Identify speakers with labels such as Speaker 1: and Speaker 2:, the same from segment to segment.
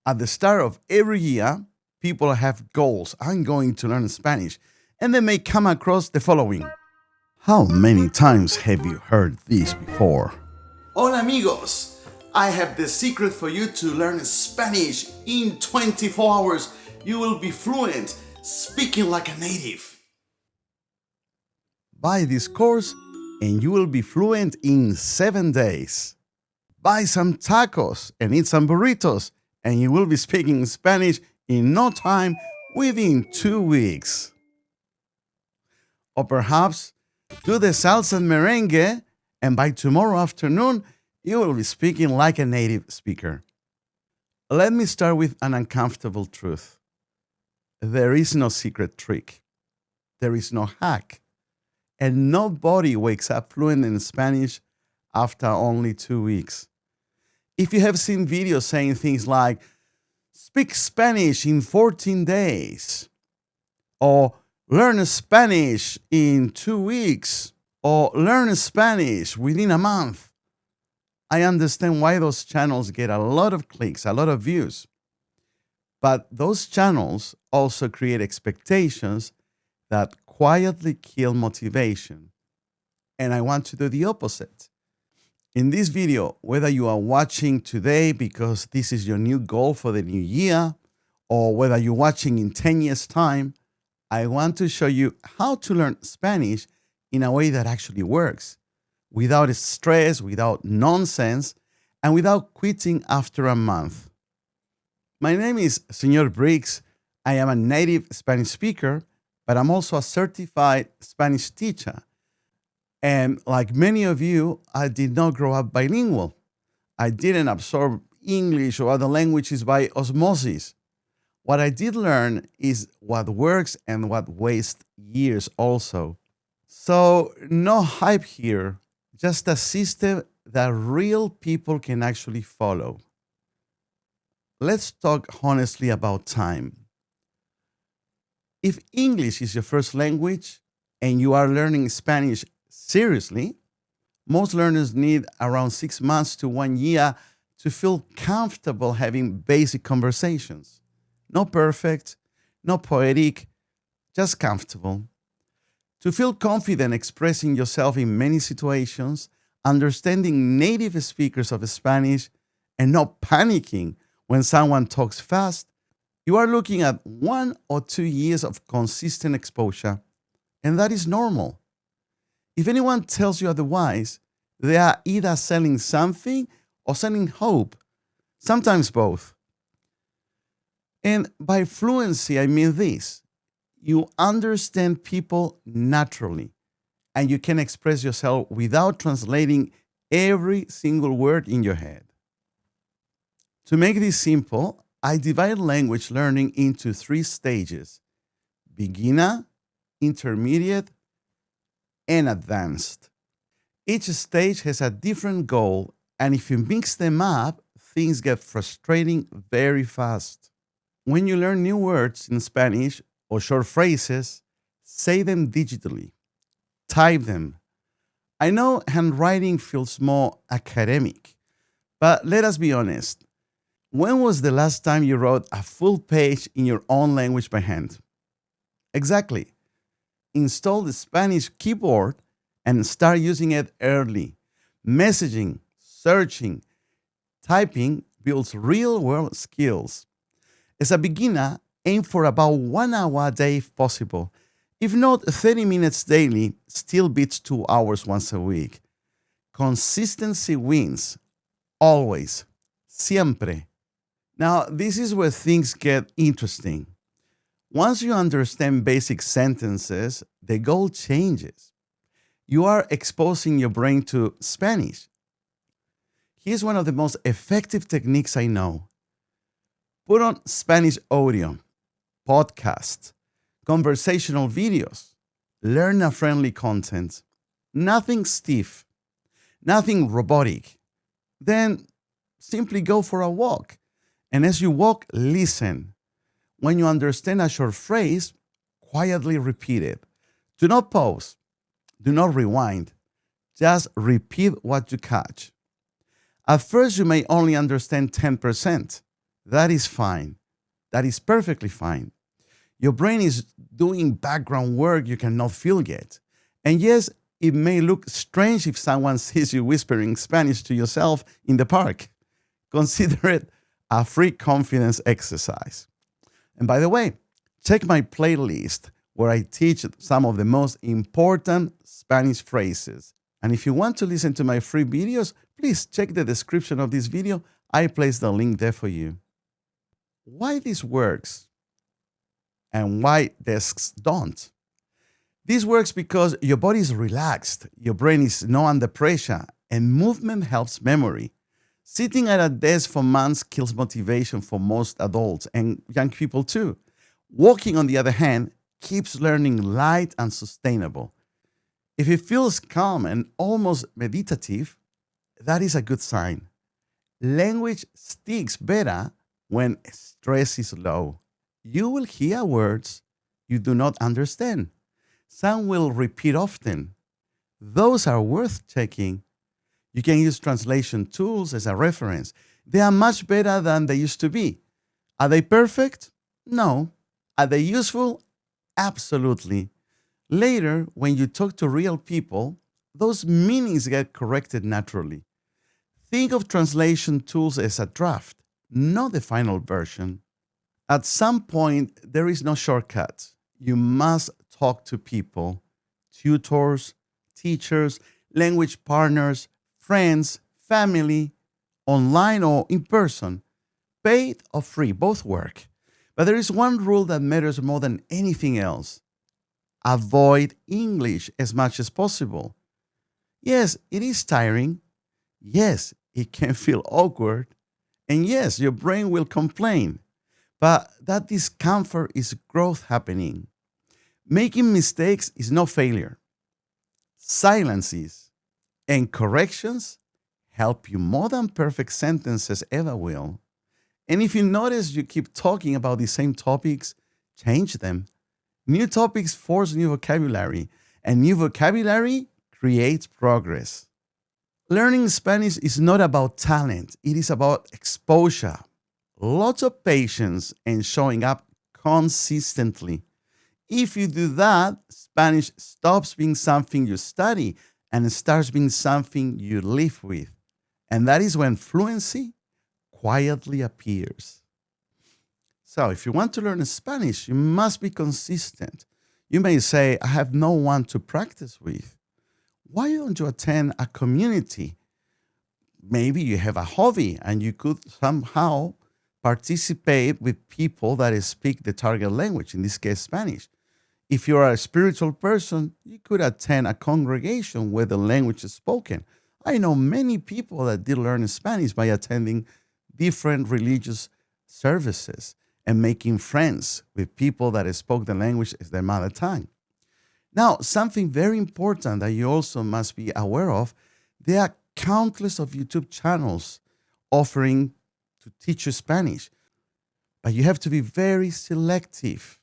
Speaker 1: At the start of every year, people have goals. I'm going to learn Spanish. And they may come across the following. How many times have you heard this before? Hola amigos! I have the secret for you to learn Spanish. In 24 hours, you will be fluent, speaking like a native. Buy this course and you will be fluent in 7 days. Buy some tacos and eat some burritos and you will be speaking Spanish in no time, within 2 weeks. Or perhaps do the salsa and merengue, and by tomorrow afternoon, you will be speaking like a native speaker. Let me start with an uncomfortable truth. There is no secret trick. There is no hack. And nobody wakes up fluent in Spanish after only 2 weeks. If you have seen videos saying things like, speak Spanish in 14 days, or learn Spanish in 2 weeks, or learn Spanish within a month, I understand why those channels get a lot of clicks, a lot of views. But those channels also create expectations that quietly kill motivation. And I want to do the opposite. In this video, whether you are watching today because this is your new goal for the new year, or whether you're watching in 10 years' time, I want to show you how to learn Spanish in a way that actually works, without stress, without nonsense, and without quitting after a month. My name is Señor Briggs. I am a native Spanish speaker, but I'm also a certified Spanish teacher. And like many of you, I did not grow up bilingual. I didn't absorb English or other languages by osmosis. What I did learn is what works and what wastes years also. So no hype here, just a system that real people can actually follow. Let's talk honestly about time. If English is your first language and you are learning Spanish seriously, most learners need around 6 months to 1 year to feel comfortable having basic conversations. Not perfect, not poetic, just comfortable. To feel confident expressing yourself in many situations, understanding native speakers of Spanish, and not panicking when someone talks fast, you are looking at 1 or 2 years of consistent exposure, and that is normal. If anyone tells you otherwise, they are either selling something or selling hope, sometimes both. And by fluency, I mean this. You understand people naturally, and you can express yourself without translating every single word in your head. To make this simple, I divide language learning into 3 stages: beginner, intermediate, and advanced. Each stage has a different goal, and if you mix them up, things get frustrating very fast. When you learn new words in Spanish or short phrases, say them digitally. Type them. I know handwriting feels more academic, but let us be honest. When was the last time you wrote a full page in your own language by hand? Exactly. Install the Spanish keyboard and start using it early. Messaging, searching, typing builds real-world skills. As a beginner, aim for about 1 hour a day if possible. If not, 30 minutes daily still beats 2 hours once a week. Consistency wins. Always. Siempre. Now, this is where things get interesting. Once you understand basic sentences, the goal changes. You are exposing your brain to Spanish. Here's one of the most effective techniques I know. Put on Spanish audio, podcasts, conversational videos, learner-friendly content. Nothing stiff, nothing robotic. Then simply go for a walk. And as you walk, listen. When you understand a short phrase, quietly repeat it. Do not pause. Do not rewind. Just repeat what you catch. At first, you may only understand 10%. That is fine. That is perfectly fine. Your brain is doing background work you cannot feel yet. And yes, it may look strange if someone sees you whispering Spanish to yourself in the park. Consider it a free confidence exercise. And by the way, check my playlist where I teach some of the most important Spanish phrases. And if you want to listen to my free videos, please check the description of this video. I placed the link there for you. Why this works and why desks don't. This works because your body is relaxed, your brain is not under pressure, and movement helps memory. Sitting at a desk for months kills motivation for most adults and young people too. Walking, on the other hand, keeps learning light and sustainable. If it feels calm and almost meditative, that is a good sign. Language sticks better when stress is low. You will hear words you do not understand. Some will repeat often. Those are worth checking. You can use translation tools as a reference. They are much better than they used to be. Are they perfect? No. Are they useful? Absolutely. Later, when you talk to real people, those meanings get corrected naturally. Think of translation tools as a draft, not the final version. At some point, there is no shortcut. You must talk to people, tutors, teachers, language partners, friends, family, online or in person. Paid or free, both work. But there is one rule that matters more than anything else. Avoid English as much as possible. Yes, it is tiring. Yes, it can feel awkward. And yes, your brain will complain. But that discomfort is growth happening. Making mistakes is no failure. Silence is. And corrections help you more than perfect sentences ever will. And if you notice you keep talking about the same topics, change them. New topics force new vocabulary, and new vocabulary creates progress. Learning Spanish is not about talent, it is about exposure. Lots of patience and showing up consistently. If you do that, Spanish stops being something you study and starts being something you live with. And that is when fluency quietly appears. So, if you want to learn Spanish, you must be consistent. You may say, I have no one to practice with. Why don't you attend a community? Maybe you have a hobby and you could somehow participate with people that speak the target language, in this case, Spanish. If you are a spiritual person, you could attend a congregation where the language is spoken. I know many people that did learn Spanish by attending different religious services and making friends with people that spoke the language as their mother tongue. Now, something very important that you also must be aware of, there are countless of YouTube channels offering to teach you Spanish, but you have to be very selective.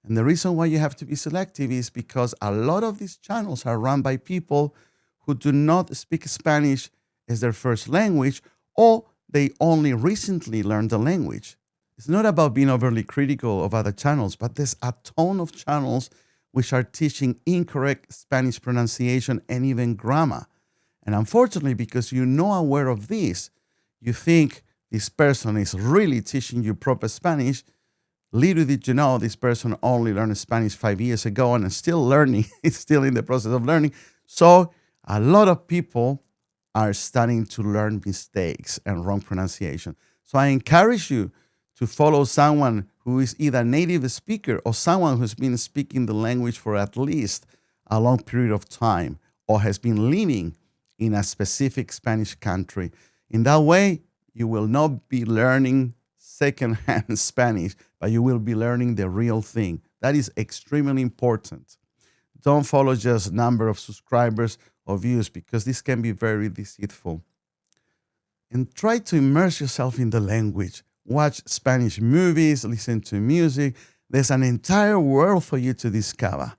Speaker 1: And the reason why you have to be selective is because a lot of these channels are run by people who do not speak Spanish as their first language, or they only recently learned the language. It's not about being overly critical of other channels, but there's a ton of channels which are teaching incorrect Spanish pronunciation and even grammar. And unfortunately, because you're not aware of this, you think this person is really teaching you proper Spanish. Little did you know this person only learned Spanish 5 years ago and is still learning, is still in the process of learning. So a lot of people are starting to learn mistakes and wrong pronunciation. So I encourage you to follow someone who is either a native speaker or someone who's been speaking the language for at least a long period of time or has been living in a specific Spanish country. In that way, you will not be learning secondhand Spanish, but you will be learning the real thing. That is extremely important. Don't follow just number of subscribers or views because this can be very deceitful. And try to immerse yourself in the language. Watch Spanish movies, listen to music. There's an entire world for you to discover.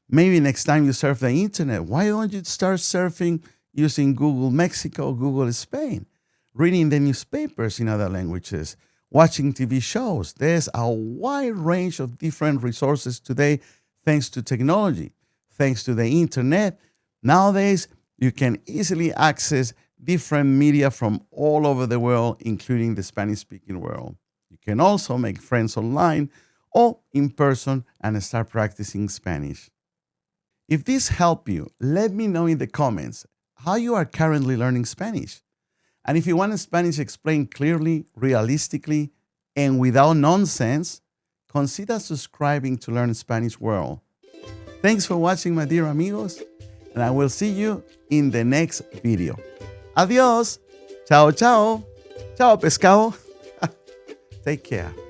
Speaker 1: Maybe next time you surf the internet, why don't you start surfing using Google Mexico, Google Spain, reading the newspapers in other languages, watching TV shows. There's a wide range of different resources today thanks to technology, thanks to the internet. Nowadays, you can easily access different media from all over the world, including the Spanish-speaking world. You can also make friends online or in person and start practicing Spanish. If this helped you, let me know in the comments how you are currently learning Spanish. And if you want Spanish explained clearly, realistically, and without nonsense, consider subscribing to Learn Spanish World. Thanks for watching, my dear amigos, and I will see you in the next video. Adios. Chao, chao. Chao, pescado. Take care.